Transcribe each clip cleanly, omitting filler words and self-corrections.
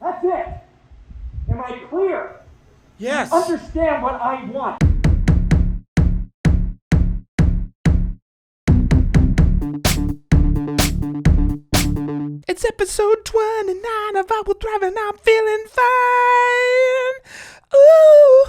That's it. Am I clear? Yes. Understand what I want. It's episode 29 of I Will Thrive and I'm feeling fine. Ooh.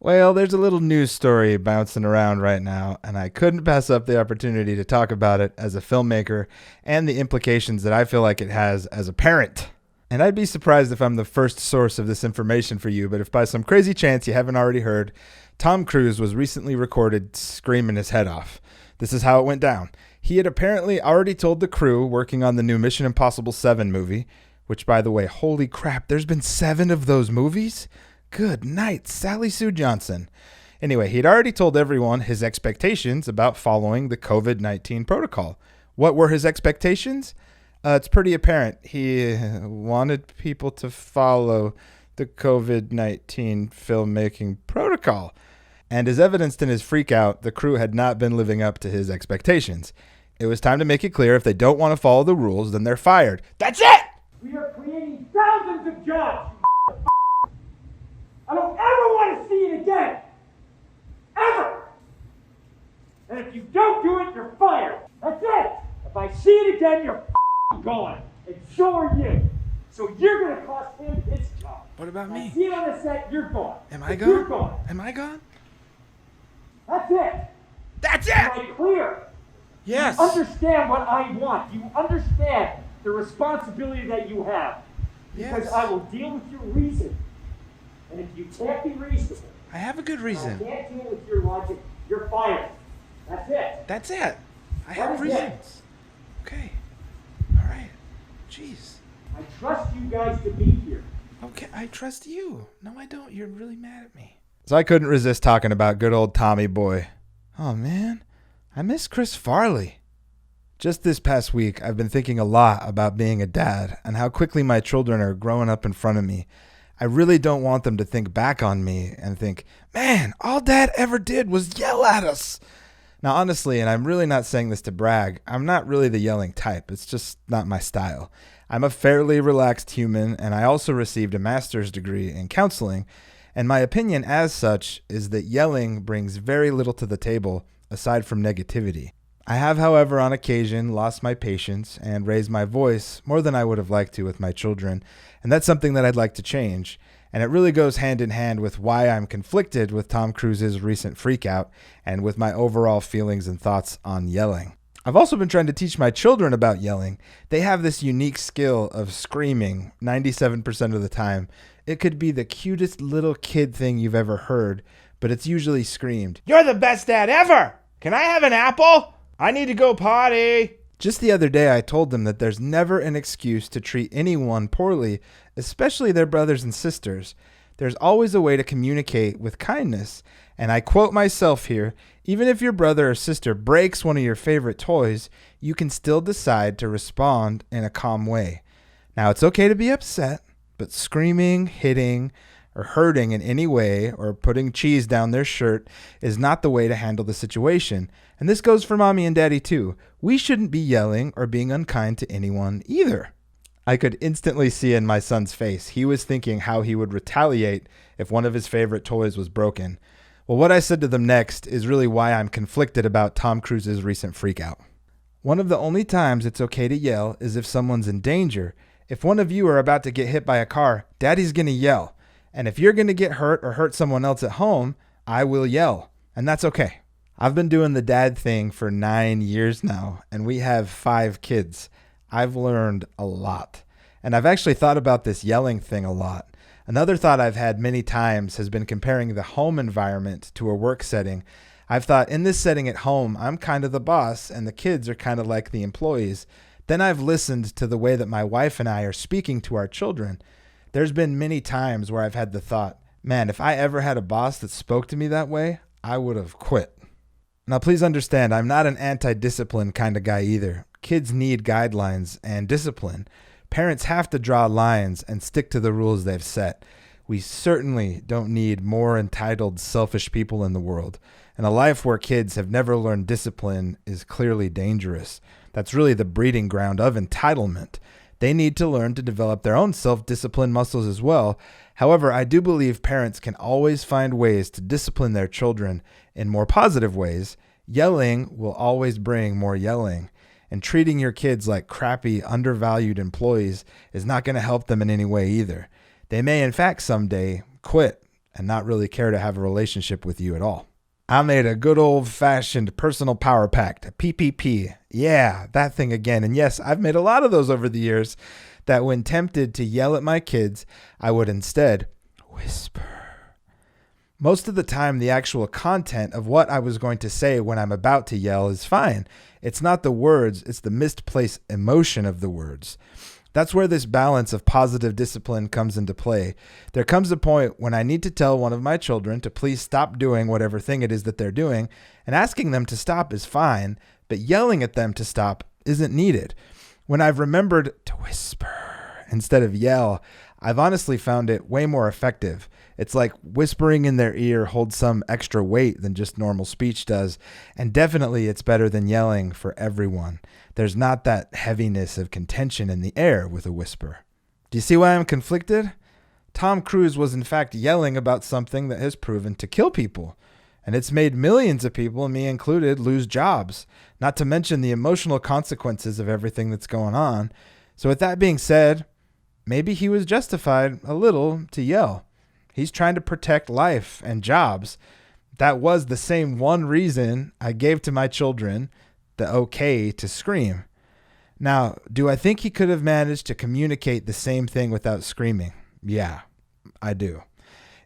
Well, there's a little news story bouncing around right now, and I couldn't pass up the opportunity to talk about it as a filmmaker and the implications that I feel like it has as a parent. And I'd be surprised if I'm the first source of this information for you, but if by some crazy chance you haven't already heard, Tom Cruise was recently recorded screaming his head off. This is how it went down. He had apparently already told the crew working on the new Mission Impossible 7 movie, which, by the way, holy crap, there's been 7 of those movies? Good night, Sally Sue Johnson. Anyway, he'd already told everyone his expectations about following the COVID-19 protocol. What were his expectations? It's pretty apparent. He wanted people to follow the COVID-19 filmmaking protocol. And as evidenced in his freakout, the crew had not been living up to his expectations. It was time to make it clear if they don't want to follow the rules, then they're fired. That's it! We are creating thousands of jobs, you I don't ever want to see it again. Ever. And if you don't do it, you're fired. That's it. If I see it again, you're gone. And so are you. So you're going to cost him his job. What about me? I see it on the set, you're gone. Am I If gone? You're gone. Am I gone? That's it. That's it! Am I clear? Yes. You understand what I want. You understand the responsibility that you have. Because Yes. I will deal with your reason. And if you can't be reasonable, I have a good I reason. can't deal with your logic, you're fired. That's it. That's it. I have That is it. reasons. Okay. All right. Jeez. I trust you guys to be here. Okay, I trust you. No, I don't. You're really mad at me. So I couldn't resist talking about good old Tommy Boy. Oh, man. I miss Chris Farley. Just this past week, I've been thinking a lot about being a dad and how quickly my children are growing up in front of me. I really don't want them to think back on me and think, man, all Dad ever did was yell at us. Now, honestly, and I'm really not saying this to brag, I'm not really the yelling type. It's just not my style. I'm a fairly relaxed human, and I also received a master's degree in counseling, and my opinion as such is that yelling brings very little to the table aside from negativity. I have, however, on occasion lost my patience and raised my voice more than I would have liked to with my children, and that's something that I'd like to change. And it really goes hand in hand with why I'm conflicted with Tom Cruise's recent freakout and with my overall feelings and thoughts on yelling. I've also been trying to teach my children about yelling. They have this unique skill of screaming 97% of the time. It could be the cutest little kid thing you've ever heard, but it's usually screamed, "You're the best dad ever! Can I have an apple? I need to go potty." Just the other day, I told them that there's never an excuse to treat anyone poorly, especially their brothers and sisters. There's always a way to communicate with kindness. And I quote myself here, even if your brother or sister breaks one of your favorite toys, you can still decide to respond in a calm way. Now, it's okay to be upset, but screaming, hitting, or hurting in any way, or putting cheese down their shirt is not the way to handle the situation. And this goes for mommy and daddy too. We shouldn't be yelling or being unkind to anyone either. I could instantly see in my son's face. He was thinking how he would retaliate if one of his favorite toys was broken. Well, what I said to them next is really why I'm conflicted about Tom Cruise's recent freakout. One of the only times it's okay to yell is if someone's in danger. If one of you are about to get hit by a car, Daddy's going to yell. And if you're going to get hurt or hurt someone else at home, I will yell. And that's okay. I've been doing the dad thing for 9 years now, and we have 5 kids. I've learned a lot. And I've actually thought about this yelling thing a lot. Another thought I've had many times has been comparing the home environment to a work setting. I've thought in this setting at home, I'm kind of the boss and the kids are kind of like the employees. Then I've listened to the way that my wife and I are speaking to our children. There's been many times where I've had the thought, man, if I ever had a boss that spoke to me that way, I would have quit. Now, please understand, I'm not an anti-discipline kind of guy either. Kids need guidelines and discipline. Parents have to draw lines and stick to the rules they've set. We certainly don't need more entitled, selfish people in the world. And a life where kids have never learned discipline is clearly dangerous. That's really the breeding ground of entitlement. They need to learn to develop their own self-discipline muscles as well. However, I do believe parents can always find ways to discipline their children in more positive ways. Yelling will always bring more yelling. And treating your kids like crappy, undervalued employees is not going to help them in any way either. They may, in fact, someday quit and not really care to have a relationship with you at all. I made a good old-fashioned personal power pact, a PPP. Yeah, that thing again. And yes, I've made a lot of those over the years, that when tempted to yell at my kids, I would instead whisper. Most of the time, the actual content of what I was going to say when I'm about to yell is fine. It's not the words, it's the misplaced emotion of the words. That's where this balance of positive discipline comes into play. There comes a point when I need to tell one of my children to please stop doing whatever thing it is that they're doing, and asking them to stop is fine, but yelling at them to stop isn't needed. When I've remembered to whisper instead of yell, I've honestly found it way more effective. It's like whispering in their ear holds some extra weight than just normal speech does, and definitely it's better than yelling for everyone. There's not that heaviness of contention in the air with a whisper. Do you see why I'm conflicted? Tom Cruise was in fact yelling about something that has proven to kill people, and it's made millions of people, me included, lose jobs, not to mention the emotional consequences of everything that's going on. So with that being said, maybe he was justified a little to yell. He's trying to protect life and jobs. That was the same one reason I gave to my children the okay to scream. Now, do I think he could have managed to communicate the same thing without screaming? Yeah, I do.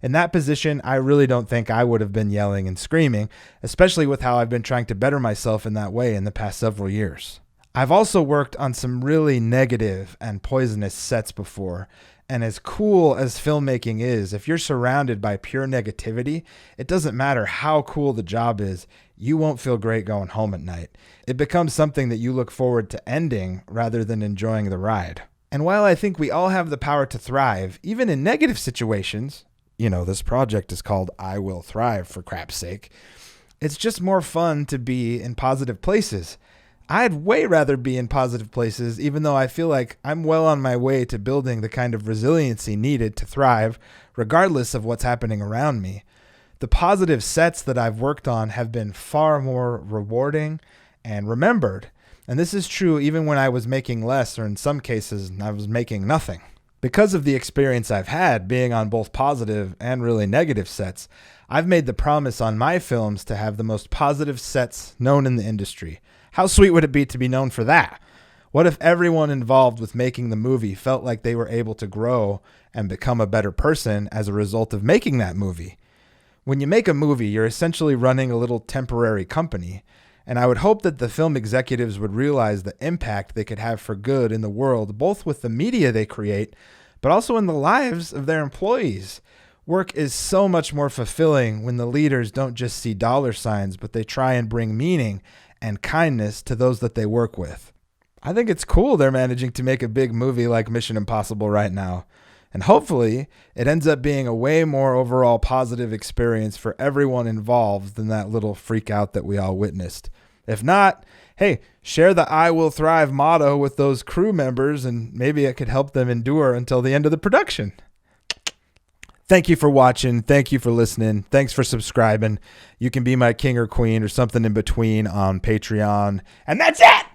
In that position, I really don't think I would have been yelling and screaming, especially with how I've been trying to better myself in that way in the past several years. I've also worked on some really negative and poisonous sets before, and as cool as filmmaking is, if you're surrounded by pure negativity, it doesn't matter how cool the job is, you won't feel great going home at night. It becomes something that you look forward to ending rather than enjoying the ride. And while I think we all have the power to thrive, even in negative situations, this project is called I Will Thrive, for crap's sake, it's just more fun to be in positive places. I'd way rather be in positive places, even though I feel like I'm well on my way to building the kind of resiliency needed to thrive, regardless of what's happening around me. The positive sets that I've worked on have been far more rewarding and remembered. And this is true even when I was making less, or in some cases, I was making nothing. Because of the experience I've had being on both positive and really negative sets, I've made the promise on my films to have the most positive sets known in the industry. How sweet would it be to be known for that? What if everyone involved with making the movie felt like they were able to grow and become a better person as a result of making that movie? When you make a movie, you're essentially running a little temporary company, and I would hope that the film executives would realize the impact they could have for good in the world, both with the media they create, but also in the lives of their employees. Work is so much more fulfilling when the leaders don't just see dollar signs, but they try and bring meaning and kindness to those that they work with. I think it's cool they're managing to make a big movie like Mission Impossible right now. And hopefully it ends up being a way more overall positive experience for everyone involved than that little freak out that we all witnessed. If not, hey, share the I Will Thrive motto with those crew members and maybe it could help them endure until the end of the production. Thank you for watching. Thank you for listening. Thanks for subscribing. You can be my king or queen or something in between on Patreon. And that's it!